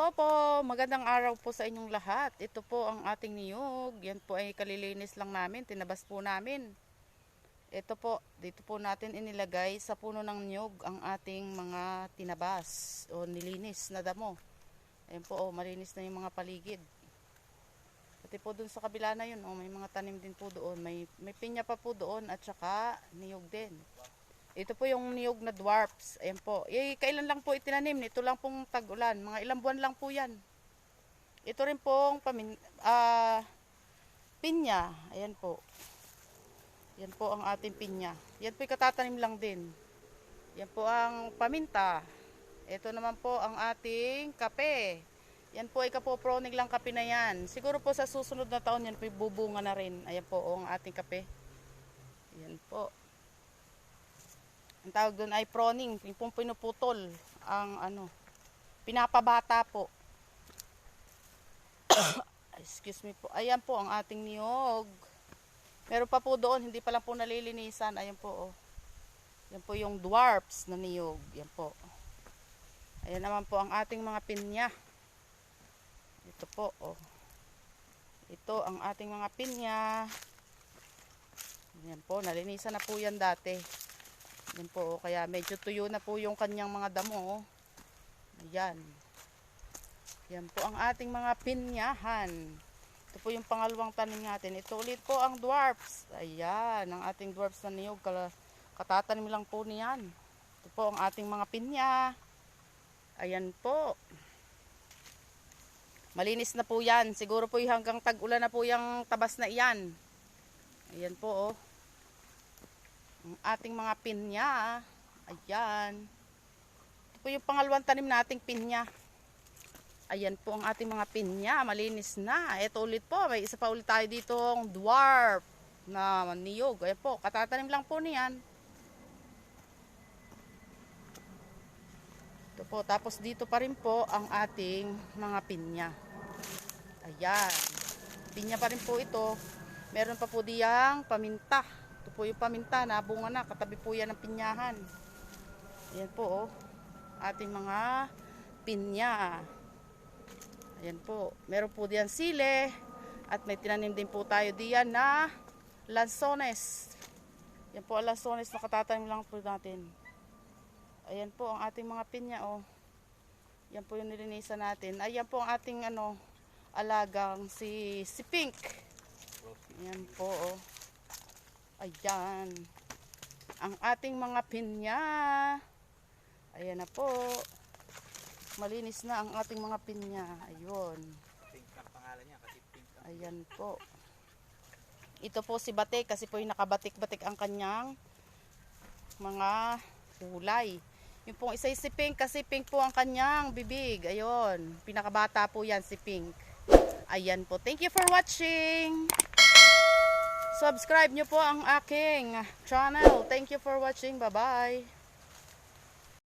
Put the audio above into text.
Hello po, magandang araw po sa inyong lahat. Ito po ang ating niyog. Yan po ay kalilinis lang namin, tinabas po namin. Ito po, dito po natin inilagay sa puno ng niyog ang ating mga tinabas o nilinis na damo. Ayan po, malinis na yung mga paligid. Pati po dun sa kabila na yun, may mga tanim din po doon. May pinya pa po doon at saka niyog din. Ito po yung niyog na dwarfs. Ayan po. Kailan lang po itinanim? Ito lang pong tag-ulan. Mga ilang buwan lang po yan. Ito rin pong pinya. Ayan po. Yan po ang ating pinya. Yan po katatanim lang din. Yan po ang paminta. Ito naman po ang ating kape. Yan po ay kapopronig lang kape na yan. Siguro po sa susunod na taon yan po bubunga na rin. Ayan po ang ating kape. Yan po. Ang tawag doon ay proning, yung pong pinuputol ang pinapabata po. Excuse me po. Ayan po ang ating niyog. Meron pa po doon, hindi pa lang po nalilinisan. Ayan po, oh. Yan po yung dwarfs na niyog. Yan po. Ayan naman po ang ating mga pinya. Ito po, oh. Ito ang ating mga pinya. Yan po, nalinisan na po yan dati. Yan po, kaya medyo tuyo na po yung kanyang mga damo. Ayan. Yan po ang ating mga pinyahan. Ito po yung pangalawang tanim natin. Ito ulit po ang dwarfs. Ayan, ang ating dwarfs na niyog. Katatanim lang po niyan. Ito po ang ating mga pinya. Ayan po. Malinis na po yan. Siguro po hanggang tag-ulan na po yung tabas na iyan. Ayan po, oh. Ang ating mga pinya. Ayan. Ito po yung pangalawang tanim nating pinya. Ayan po ang ating mga pinya. Malinis na. Ito ulit po. May isa pa ulit tayo ditong dwarf na niyog. Ayan po. Katatanim lang po niyan. Ito po. Tapos dito pa rin po ang ating mga pinya. Ayan. Pinya pa rin po ito. Meron pa po diyang paminta. Ito po yung paminta, nabunga na, katabi po yan ng pinyahan. Ayan po, oh. Ating mga pinya. Ayan po. Meron po diyan sile. At may tinanim din po tayo diyan na lansones. Ayan po ang lansones na katatanim lang po natin. Ayan po ang ating mga pinya, oh. Ayan po yung nilinisan natin. Ayan po ang ating alagang si Pink. Ayan po, oh. Ayan. Ang ating mga pinya. Ayan na po. Malinis na ang ating mga pinya. Ayun. Pink ang pangalan niya kasi pink ang... Ayan po. Ito po si Batik kasi po yung nakabatik-batik ang kanyang mga kulay. Yung pong isa si Pink kasi pink po ang kanyang bibig. Ayun. Pinakabata po yan si Pink. Ayan po. Thank you for watching. Subscribe nyo po ang aking channel. Thank you for watching. Bye-bye.